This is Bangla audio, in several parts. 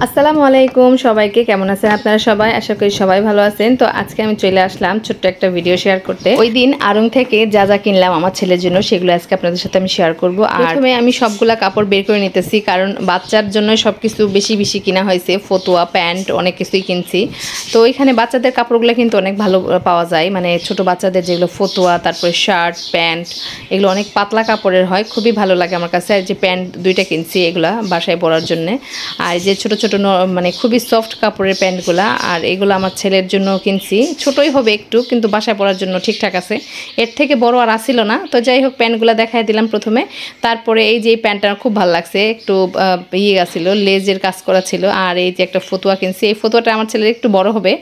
আসসালামু আলাইকুম সবাইকে কেমন আছেন আপনারা সবাই আশা করি সবাই ভালো আছেন। তো আজকে আমি চলে আসলাম ছোট্ট একটা ভিডিও শেয়ার করতে। ওই দিন আড়ং থেকে যা যা কিনলাম আমার ছেলের জন্য সেগুলো আজকে আপনাদের সাথে আমি শেয়ার করব। আর প্রথমে আমি সবগুলা কাপড় বের করে নিতেছি, কারণ বাচ্চার জন্য সবকিছু বেশি বেশি কিনা হয়েছে, ফতুয়া প্যান্ট অনেক কিছুই কিনছি। তো ওইখানে বাচ্চাদের কাপড়গুলো কিন্তু অনেক ভালো পাওয়া যায়, মানে ছোট বাচ্চাদের যেগুলো ফতুয়া, তারপরে শার্ট প্যান্ট, এগুলো অনেক পাতলা কাপড়ের হয়, খুবই ভালো লাগে আমার কাছে। আর যে প্যান্ট দুইটা কিনছি এগুলা বাসায় পরার জন্য, আর যে ছোট ছোট মানে খুবই সফট কাপড়ের প্যান্টগুলা, আর এগুলো আমার ছেলের জন্য কিনছি। ছোটই হবে একটু, কিন্তু বাসায় পরার জন্য ঠিকঠাক আছে, এর থেকে বড় আর আসিল না। তো যাই হোক প্যান্টগুলো দেখাই দিলাম প্রথমে। তারপরে এই যে প্যান্টটা খুব ভালো লাগছে, একটু ইয়ে গেছিলো, লেজের কাজ করা ছিল। আর এই যে একটা ফতুয়া কিনছি, এই ফতুয়াটা আমার ছেলের একটু বড় হবে,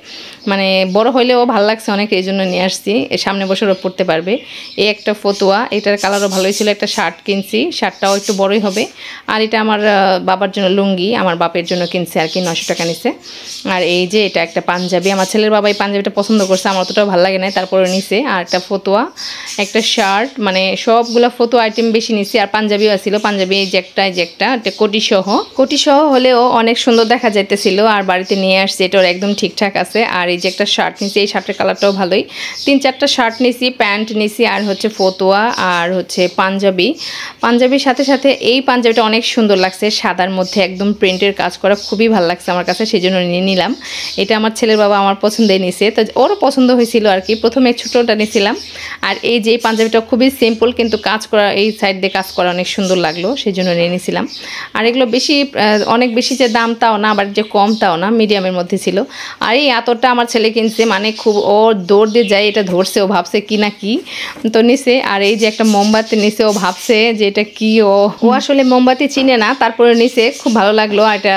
মানে বড় হইলেও ভালো লাগছে অনেক, এই জন্য নিয়ে আসছি, সামনে বছরও পরতে পারবে। এই একটা ফতুয়া, এটার কালারও ভালোই ছিল। একটা শার্ট কিনছি, শার্টটাও একটু বড়ই হবে। আর এটা আমার বাবার জন্য লুঙ্গি, আমার বাপের জন্য কিনছে আর কি, 900 টাকা নিছে। আর এই যে এটা একটা পাঞ্জাবি, আমার ছেলের বাবা এই পাঞ্জাবিটা পছন্দ করছে, আমার অতটাও ভালো লাগে না, তারপরে নিছে। আর একটা ফতুয়া, একটা শার্ট, মানে সবগুলো ফতুয়া আইটেম বেশি নিছি। আর পাঞ্জাবিও আছিল, পাঞ্জাবি এই যে একটা কোটি সহ হলেও অনেক সুন্দর দেখা যাইতেছিল। আর বাড়িতে নিয়ে আসছি, এটা ওর একদম ঠিকঠাক আছে। আর এই যে একটা শার্ট নিছি, এই শার্টের কালারটাও ভালোই। 3-4টা শার্ট নিছি, প্যান্ট নিছি, আর হচ্ছে ফতুয়া, আর হচ্ছে পাঞ্জাবির সাথে সাথে এই পাঞ্জাবিটা অনেক সুন্দর লাগছে, সাদার মধ্যে একদম প্রিন্টের কাজ করা, খুবই ভালো লাগছে আমার কাছে, সেই জন্য নিয়ে নিলাম। এটা আমার ছেলের বাবা আমার পছন্দই নিছে, তো ওরও পছন্দ হয়েছিল আর কি। প্রথমে ছোটোটা নিয়েছিলাম। আর এই যে পাঞ্জাবিটা খুবই সিম্পল, কিন্তু কাজ করা, এই সাইড দিয়ে কাজ করা অনেক সুন্দর লাগলো, সেই জন্য নিয়ে নিয়েছিলাম। আর এগুলো বেশি, অনেক বেশি যে দাম তাও না, আবার যে কম তাও না, মিডিয়ামের মধ্যে ছিল। আর এই আতরটা আমার ছেলে কিনছে, মানে খুব ও দৌড় দিয়ে যায়, এটা ধরছে, ও ভাবছে কি না কি, তো নিছে। আর এই যে একটা মোমবাতি নিছে, ও ভাবছে যে এটা কি, ও আসলে মোমবাতি চিনে না, তারপরে নিছে, খুব ভালো লাগলো। আর এটা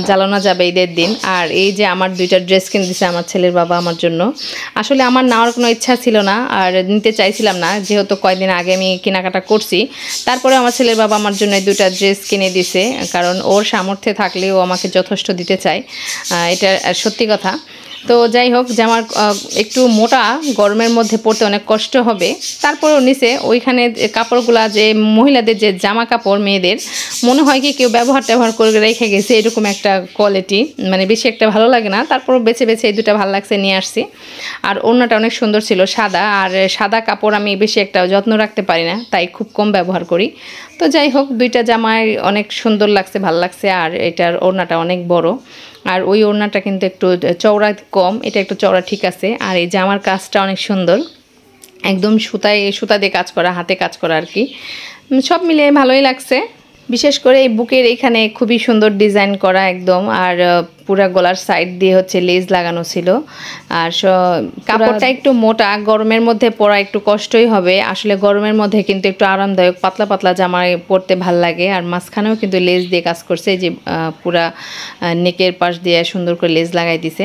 জ্বালানো যাবে ঈদের দিন। আর এই যে আমার 2টা ড্রেস কিনে দিছে আমার ছেলের বাবা আমার জন্য। আসলে আমার নেওয়ার কোনো ইচ্ছা ছিল না, আর নিতে চাইছিলাম না, যেহেতু কয়েকদিন আগে আমি কেনাকাটা করছি। তারপরে আমার ছেলের বাবা আমার জন্য 2টা ড্রেস কিনে দিছে, কারণ ওর সামর্থ্যে থাকলে ও আমাকে যথেষ্ট দিতে চায়, এটা সত্যি কথা। তো যাই হোক, যে আমার একটু মোটা, গরমের মধ্যে পরতে অনেক কষ্ট হবে, তারপরেও নিচে ওইখানে কাপড়গুলা, যে মহিলাদের যে জামা কাপড় মেয়েদের, মনে হয় কি কেউ ব্যবহার করে রেখে গেছে, এরকম একটা কোয়ালিটি, মানে বেশি একটা ভালো লাগে না। তারপরও বেছে বেছে এই 2টা ভালো লাগছে, নিয়ে আসছি। আর ওড়নাটা অনেক সুন্দর ছিল, সাদা। আর সাদা কাপড় আমি বেশি একটা যত্ন রাখতে পারি না, তাই খুব কম ব্যবহার করি। তো যাই হোক 2টা জামাই অনেক সুন্দর লাগছে, ভালো লাগছে। আর এটার ওড়নাটা অনেক বড়, আর ওই ওড়নাটা কিন্তু একটু চওড়া কম, এটা একটু চওড়া ঠিক আছে। আর এই জামার কাজটা অনেক সুন্দর, একদম সুতা দিয়ে কাজ করা, হাতে কাজ করা আর কি, সব মিলিয়ে ভালোই লাগছে। বিশেষ করে এই বুকের এখানে খুবই সুন্দর ডিজাইন করা একদম। আর পুরা গলার সাইড দিয়ে হচ্ছে লেজ লাগানো ছিল। আর কাপড়টা একটু মোটা, গরমের মধ্যে পরা একটু কষ্টই হবে, আসলে গরমের মধ্যে কিন্তু একটু আরামদায়ক, পাতলা পাতলা জামায় পরতে ভাল লাগে। আর মাঝখানেও কিন্তু লেজ দিয়ে কাজ করছে, যে পুরা নেকের পাশ দিয়ে সুন্দর করে লেজ লাগাই দিছে।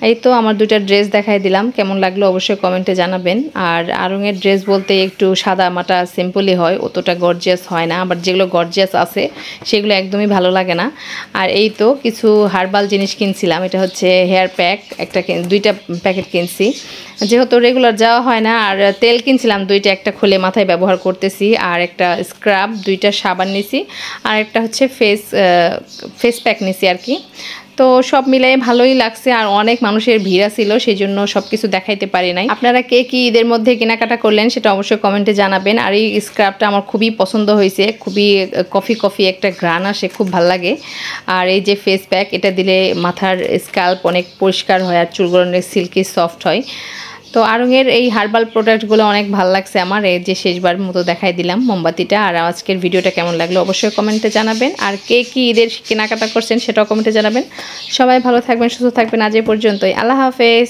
এই তো আমার 2টা ড্রেস দেখাই দিলাম, কেমন লাগলো অবশ্যই কমেন্টে জানাবেন। আর আড়ংয়ের ড্রেস বলতে একটু সাদা মাটা সিম্পলই হয়, অতটা গর্জিয়াস হয় না, আবার যেগুলো গর্জিয়াস আছে সেগুলো একদমই ভালো লাগে না। আর এই তো কিছু হার্বাল জিনিস কিনছিলাম, এটা হচ্ছে হেয়ার প্যাক, 2টা প্যাকেট কিনছি, যেহেতু রেগুলার যাওয়া হয় না। আর তেল কিনছিলাম 2টা, একটা খুলে মাথায় ব্যবহার করতেছি, আর একটা স্ক্রাব, 2টা সাবান নিছি, আর একটা হচ্ছে ফেস প্যাক নিছি আর কি। তো সব মিলাই ভালোই লাগছে। আর অনেক মানুষের ভিড় ছিল, সেই জন্য সব কিছু দেখাইতে পারি নাই। আপনারা কে কি ঈদের মধ্যে কেনাকাটা করলেন সেটা অবশ্যই কমেন্টে জানাবেন। আর এই স্ক্রাবটা আমার খুবই পছন্দ হয়েছে, খুবই কফি একটা ঘ্রাণ আসে, খুব ভালো লাগে। আর এই যে ফেস প্যাক, এটা দিলে মাথার স্ক্যাল্প অনেক পরিষ্কার হয়, আর চুলগুলো অনেক সিল্কি সফট হয়। তো আড়ংয়ের এই হার্বাল প্রোডাক্টগুলো অনেক ভালো লাগছে আমার, এই যে শেষবার মতো দেখাই দিলাম মোমবাতিটা। আর আজকের ভিডিওটা কেমন লাগলো অবশ্যই কমেন্টে জানাবেন। আর কে কি ঈদের কেনাকাটা করছেন সেটাও কমেন্টে জানাবেন। সবাই ভালো থাকবেন, সুস্থ থাকবেন, আজ এই পর্যন্তই, আল্লাহ হাফেজ।